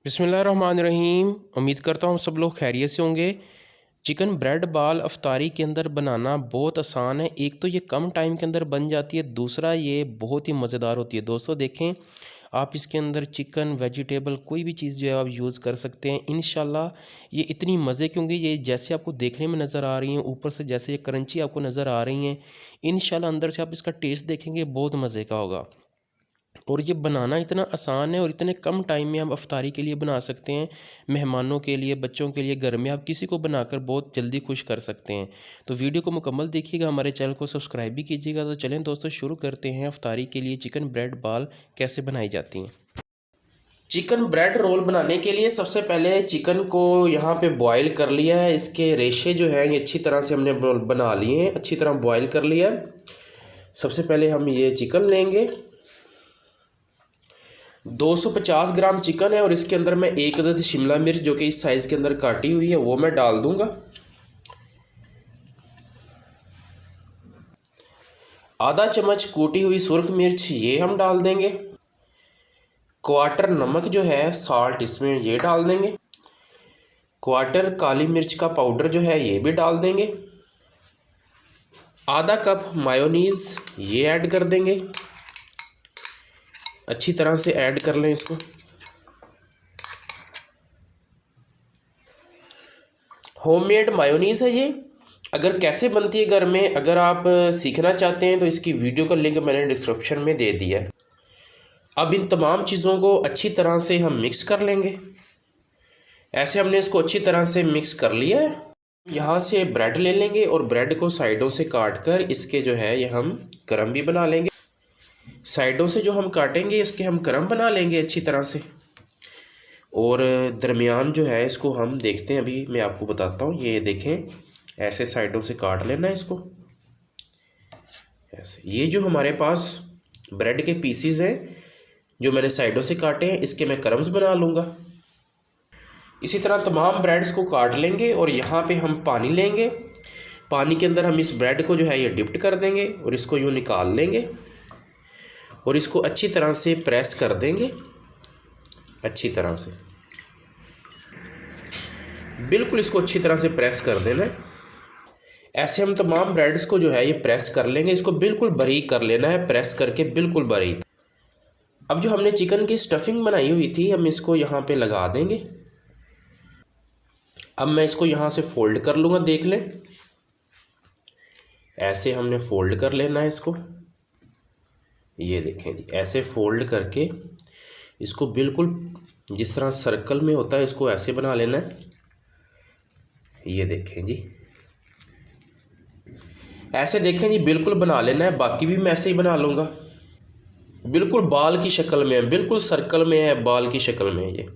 बिस्मिल्लाहिर्रहमानिर्रहीम। उम्मीद करता हूँ सब लोग खैरियत से होंगे। चिकन ब्रेड बाल अफ्तारी के अंदर बनाना बहुत आसान है। एक तो ये कम टाइम के अंदर बन जाती है, दूसरा ये बहुत ही मज़ेदार होती है। दोस्तों देखें, आप इसके अंदर चिकन वेजिटेबल कोई भी चीज़ जो है आप यूज़ कर सकते हैं। इंशाल्लाह ये इतनी मज़े की होंगी, ये जैसे आपको देखने में नज़र आ रही हैं, ऊपर से जैसे ये क्रंची आपको नज़र आ रही हैं, इंशाल्लाह अंदर से आप इसका टेस्ट देखेंगे बहुत मज़े का होगा। और ये बनाना इतना आसान है और इतने कम टाइम में हम अफ्तारी के लिए बना सकते हैं। मेहमानों के लिए, बच्चों के लिए, घर में आप किसी को बनाकर बहुत जल्दी खुश कर सकते हैं। तो वीडियो को मुकम्मल देखिएगा, हमारे चैनल को सब्सक्राइब भी कीजिएगा। तो चलें दोस्तों, शुरू करते हैं अफ्तारी के लिए चिकन ब्रेड बाल कैसे बनाई जाती हैं। चिकन ब्रेड रोल बनाने के लिए सबसे पहले चिकन को यहाँ पे बॉईल कर लिया है। इसके रेशे जो हैं ये अच्छी तरह से हमने बना लिए हैं, अच्छी तरह बॉईल कर लिया है। सबसे पहले हम ये चिकन लेंगे। 250 ग्राम चिकन है और इसके अंदर मैं एक अदद शिमला मिर्च जो कि इस साइज़ के अंदर काटी हुई है वो मैं डाल दूंगा। आधा चम्मच कूटी हुई सुर्ख मिर्च ये हम डाल देंगे। क्वार्टर नमक जो है साल्ट इसमें ये डाल देंगे। क्वार्टर काली मिर्च का पाउडर जो है ये भी डाल देंगे। आधा कप मायोनीज़ ये ऐड कर देंगे। अच्छी तरह से ऐड कर लें इसको। होममेड मायोनीज़ है ये। अगर कैसे बनती है घर में, अगर आप सीखना चाहते हैं तो इसकी वीडियो का लिंक मैंने डिस्क्रिप्शन में दे दिया है। अब इन तमाम चीज़ों को अच्छी तरह से हम मिक्स कर लेंगे। ऐसे हमने इसको अच्छी तरह से मिक्स कर लिया है। यहाँ से ब्रेड ले लेंगे और ब्रेड को साइडों से काट कर इसके जो है ये हम क्रम भी बना लेंगे। साइडों से जो हम काटेंगे इसके हम क्रम बना लेंगे अच्छी तरह से। और दरमियान जो है इसको हम देखते हैं, अभी मैं आपको बताता हूँ। ये देखें, ऐसे साइडों से काट लेना है इसको ऐसे। ये जो हमारे पास ब्रेड के पीसीज हैं जो मैंने साइडों से काटे हैं, इसके मैं क्रम्स बना लूँगा। इसी तरह तमाम ब्रेड्स को काट लेंगे और यहाँ पे हम पानी लेंगे। पानी के अंदर हम इस ब्रेड को जो है ये डिप्ट कर देंगे और इसको यूँ निकाल लेंगे और इसको अच्छी तरह से प्रेस कर देंगे। अच्छी तरह से बिल्कुल इसको अच्छी तरह से प्रेस कर देना है। ऐसे हम तमाम ब्रेड्स को जो है ये प्रेस कर लेंगे। इसको बिल्कुल बारीक कर लेना है, प्रेस करके बिल्कुल बारीक। अब जो हमने चिकन की स्टफिंग बनाई हुई थी हम इसको यहाँ पे लगा देंगे। अब मैं इसको यहाँ से फोल्ड कर लूँगा, देख लें। ऐसे हमने फोल्ड कर लेना है इसको। ये देखें जी, ऐसे फोल्ड करके इसको बिल्कुल जिस तरह सर्कल में होता है इसको ऐसे बना लेना है। ये देखें जी, ऐसे देखें जी, बिल्कुल बना लेना है। बाकी भी मैं ऐसे ही बना लूँगा। बिल्कुल बाल की शक्ल में है, बिल्कुल सर्कल में है, बाल की शक्ल में है ये।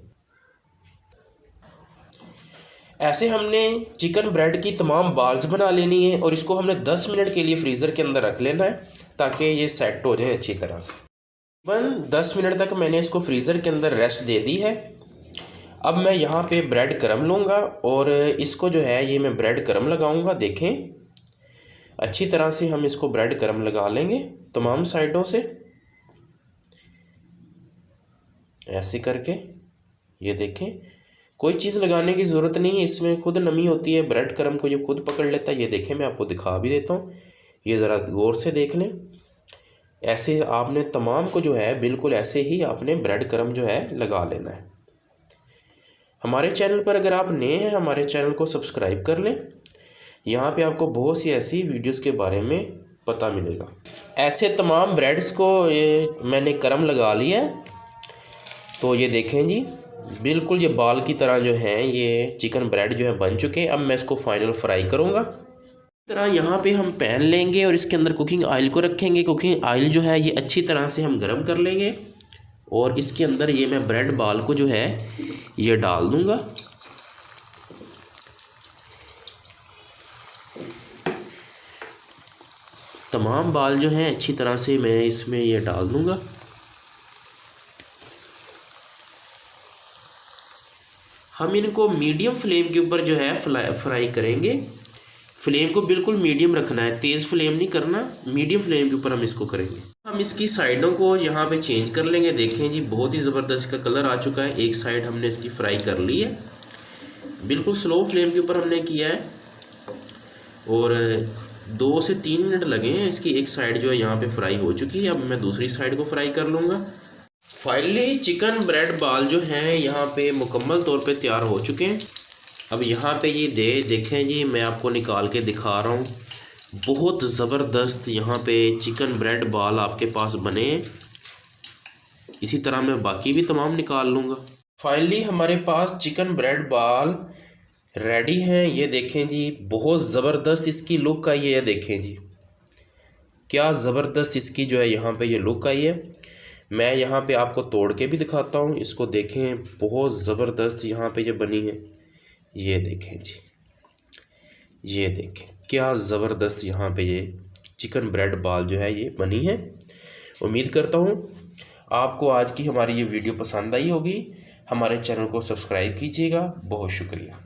ऐसे हमने चिकन ब्रेड की तमाम बाल्स बना लेनी है और इसको हमने 10 मिनट के लिए फ्रीज़र के अंदर रख लेना है ताकि ये सेट हो जाए अच्छी तरह से। तकरीबन 10 मिनट तक मैंने इसको फ्रीज़र के अंदर रेस्ट दे दी है। अब मैं यहाँ पे ब्रेड क्रम लूँगा और इसको जो है ये मैं ब्रेड क्रम लगाऊँगा। देखें, अच्छी तरह से हम इसको ब्रेड क्रम लगा लेंगे तमाम साइडों से ऐसे करके। ये देखें, कोई चीज़ लगाने की ज़रूरत नहीं है, इसमें खुद नमी होती है। ब्रेड क्रम को ये खुद पकड़ लेता है। ये देखें, मैं आपको दिखा भी देता हूँ, ये ज़रा गौर से देख लें। ऐसे आपने तमाम को जो है बिल्कुल ऐसे ही आपने ब्रेड क्रम जो है लगा लेना है। हमारे चैनल पर अगर आप नए हैं, हमारे चैनल को सब्सक्राइब कर लें। यहाँ पे आपको बहुत सी ऐसी वीडियोस के बारे में पता मिलेगा। ऐसे तमाम ब्रेड्स को ये मैंने क्रम लगा लिया है। तो ये देखें जी, बिल्कुल ये बाल की तरह जो हैं ये चिकन ब्रेड जो है बन चुके हैं। अब मैं इसको फाइनल फ्राई करूँगा। इस तरह यहाँ पे हम पैन लेंगे और इसके अंदर कुकिंग ऑयल को रखेंगे। कुकिंग ऑयल जो है ये अच्छी तरह से हम गर्म कर लेंगे और इसके अंदर ये मैं ब्रेड बाल को जो है ये डाल दूँगा। तमाम बाल जो हैं अच्छी तरह से मैं इसमें ये डाल दूँगा। हम इनको मीडियम फ्लेम के ऊपर जो है फ्राई करेंगे। फ्लेम को बिल्कुल मीडियम रखना है, तेज़ फ्लेम नहीं करना, मीडियम फ्लेम के ऊपर हम इसको करेंगे। हम इसकी साइडों को यहाँ पे चेंज कर लेंगे। देखें जी बहुत ही ज़बरदस्त इसका कलर आ चुका है। एक साइड हमने इसकी फ्राई कर ली है, बिल्कुल स्लो फ्लेम के ऊपर हमने किया है और 2 से 3 मिनट लगे हैं। इसकी एक साइड जो है यहाँ पे फ्राई हो चुकी है। अब मैं दूसरी साइड को फ्राई कर लूँगा। फाइनली चिकन ब्रेड बाल जो हैं यहाँ पे मुकम्मल तौर पे तैयार हो चुके हैं। अब यहाँ पे ये देखें जी, मैं आपको निकाल के दिखा रहा हूँ। बहुत ज़बरदस्त यहाँ पे चिकन ब्रेड बाल आपके पास बने हैं। इसी तरह मैं बाकी भी तमाम निकाल लूँगा। फाइनली हमारे पास चिकन ब्रेड बाल रेडी हैं। ये देखें जी बहुत ज़बरदस्त इसकी लुक आई है। देखें जी क्या ज़बरदस्त इसकी जो है यहाँ पे ये लुक आई है। मैं यहाँ पे आपको तोड़ के भी दिखाता हूँ। इसको देखें बहुत ज़बरदस्त यहाँ पे ये बनी है। ये देखें जी, ये देखें क्या ज़बरदस्त यहाँ पे ये चिकन ब्रेड बाल जो है ये बनी है। उम्मीद करता हूँ आपको आज की हमारी ये वीडियो पसंद आई होगी। हमारे चैनल को सब्सक्राइब कीजिएगा। बहुत शुक्रिया।